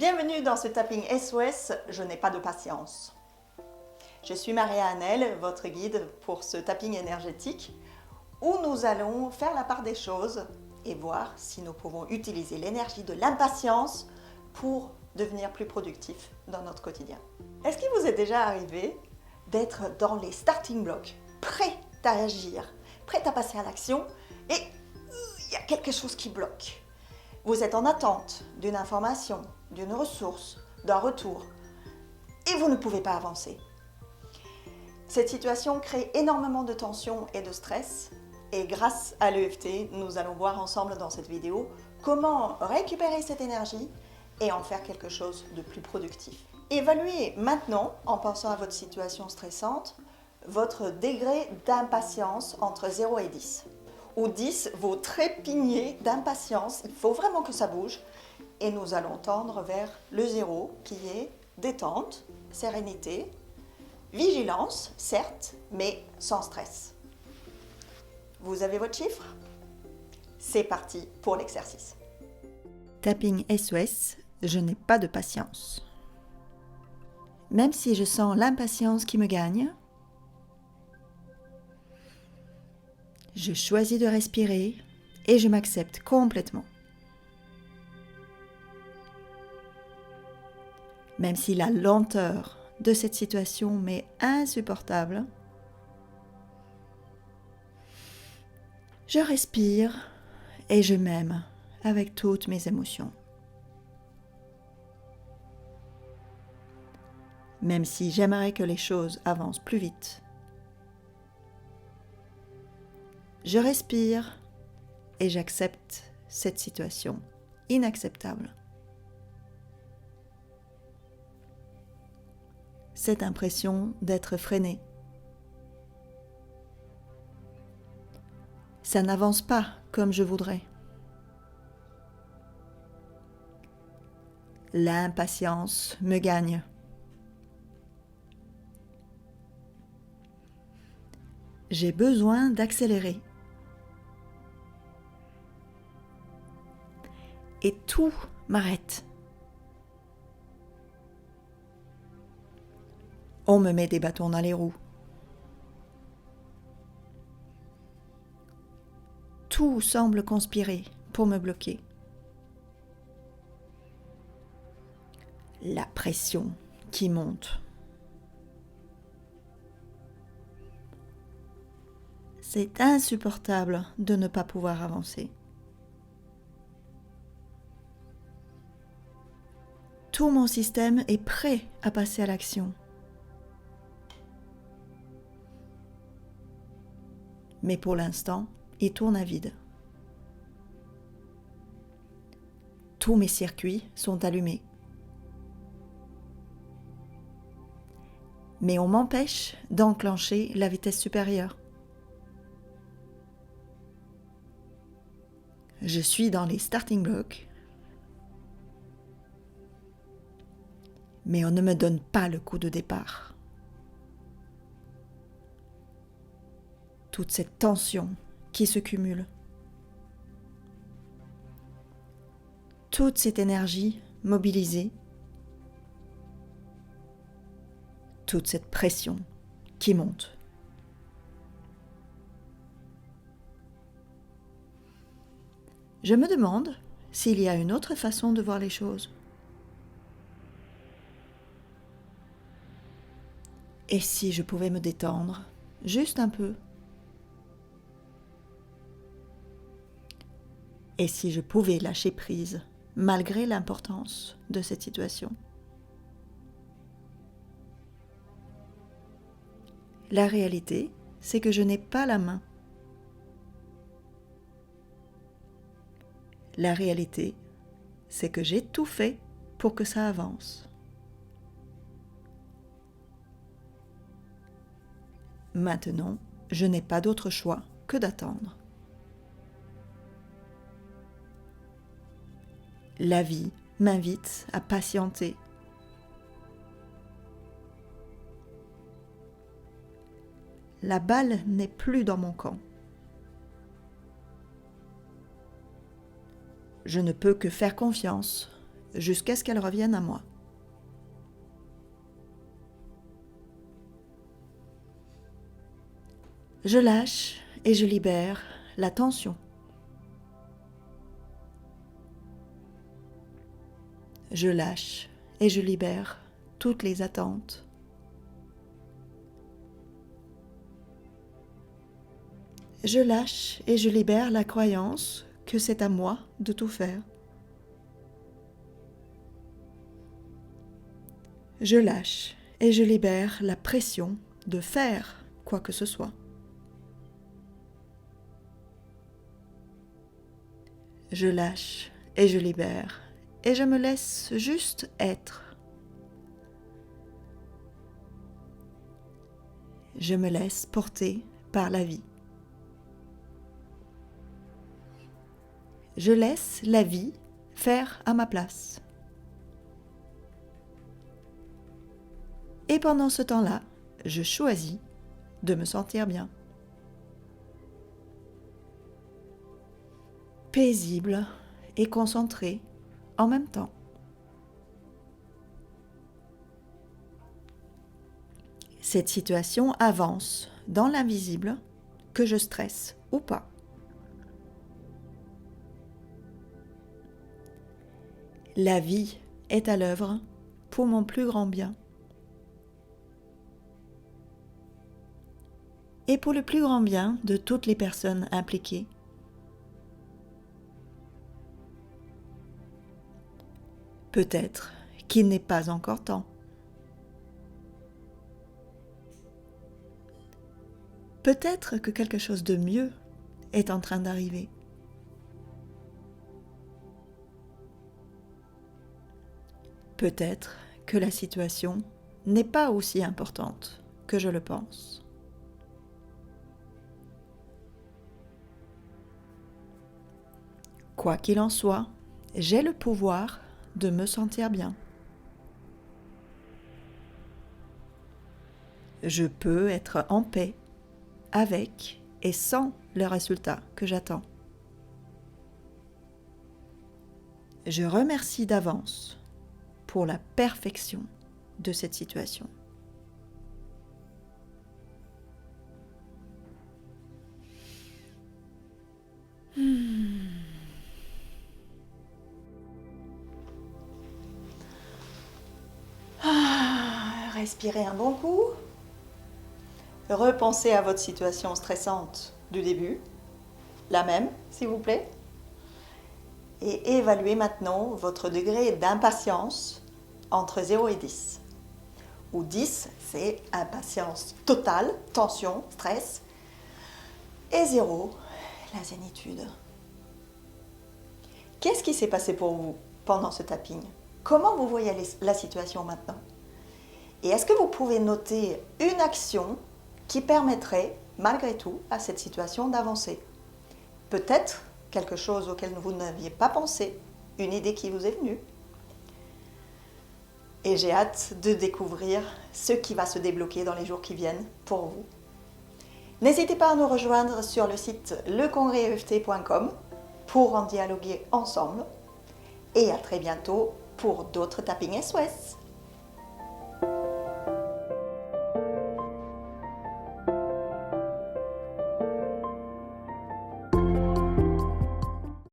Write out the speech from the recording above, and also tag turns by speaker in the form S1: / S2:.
S1: Bienvenue dans ce tapping SOS, je n'ai pas de patience. Je suis Maria Hanel, votre guide pour ce tapping énergétique où nous allons faire la part des choses et voir si nous pouvons utiliser l'énergie de l'impatience pour devenir plus productif dans notre quotidien. Est-ce qu'il vous est déjà arrivé d'être dans les starting blocks, prêt à agir, prêt à passer à l'action et il y a quelque chose qui bloque? Vous êtes en attente d'une information, d'une ressource, d'un retour et vous ne pouvez pas avancer. Cette situation crée énormément de tension et de stress et grâce à l'EFT, nous allons voir ensemble dans cette vidéo comment récupérer cette énergie et en faire quelque chose de plus productif. Évaluez maintenant, en pensant à votre situation stressante, votre degré d'impatience entre 0 et 10. Où 10, vous trépignez d'impatience, il faut vraiment que ça bouge. Et nous allons tendre vers le 0 qui est détente, sérénité, vigilance, certes, mais sans stress. Vous avez votre chiffre? C'est parti pour l'exercice.
S2: Tapping SOS, je n'ai pas de patience. Même si je sens l'impatience qui me gagne, je choisis de respirer et je m'accepte complètement. Même si la lenteur de cette situation m'est insupportable, je respire et je m'aime avec toutes mes émotions. Même si j'aimerais que les choses avancent plus vite, je respire et j'accepte cette situation inacceptable. Cette impression d'être freiné. Ça n'avance pas comme je voudrais. L'impatience me gagne. J'ai besoin d'accélérer. Et tout m'arrête. On me met des bâtons dans les roues. Tout semble conspirer pour me bloquer. La pression qui monte. C'est insupportable de ne pas pouvoir avancer. Tout mon système est prêt à passer à l'action. Mais pour l'instant, il tourne à vide. Tous mes circuits sont allumés. Mais on m'empêche d'enclencher la vitesse supérieure. Je suis dans les starting blocks, mais on ne me donne pas le coup de départ. Toute cette tension qui se cumule. Toute cette énergie mobilisée. Toute cette pression qui monte. Je me demande s'il y a une autre façon de voir les choses. Et si je pouvais me détendre, juste un peu? Et si je pouvais lâcher prise, malgré l'importance de cette situation? La réalité, c'est que je n'ai pas la main. La réalité, c'est que j'ai tout fait pour que ça avance. Maintenant, je n'ai pas d'autre choix que d'attendre. La vie m'invite à patienter. La balle n'est plus dans mon camp. Je ne peux que faire confiance jusqu'à ce qu'elle revienne à moi. Je lâche et je libère la tension. Je lâche et je libère toutes les attentes. Je lâche et je libère la croyance que c'est à moi de tout faire. Je lâche et je libère la pression de faire quoi que ce soit. Je lâche et je libère et je me laisse juste être. Je me laisse porter par la vie. Je laisse la vie faire à ma place. Et pendant ce temps-là, je choisis de me sentir bien. Paisible et concentré en même temps. Cette situation avance dans l'invisible, que je stresse ou pas. La vie est à l'œuvre pour mon plus grand bien. Et pour le plus grand bien de toutes les personnes impliquées. Peut-être qu'il n'est pas encore temps. Peut-être que quelque chose de mieux est en train d'arriver. Peut-être que la situation n'est pas aussi importante que je le pense. Quoi qu'il en soit, j'ai le pouvoir de me sentir bien. Je peux être en paix avec et sans le résultat que j'attends. Je remercie d'avance pour la perfection de cette situation.
S1: Respirez un bon coup. Repensez à votre situation stressante du début, la même, s'il vous plaît. Et évaluez maintenant votre degré d'impatience entre 0 et 10. Où 10, c'est impatience totale, tension, stress. Et 0, la zénitude. Qu'est-ce qui s'est passé pour vous pendant ce tapping? Comment vous voyez la situation maintenant? Et est-ce que vous pouvez noter une action qui permettrait, malgré tout, à cette situation d'avancer? Peut-être quelque chose auquel vous n'aviez pas pensé, une idée qui vous est venue. Et j'ai hâte de découvrir ce qui va se débloquer dans les jours qui viennent pour vous. N'hésitez pas à nous rejoindre sur le site lecongrèseft.com pour en dialoguer ensemble. Et à très bientôt pour d'autres tappings SOS.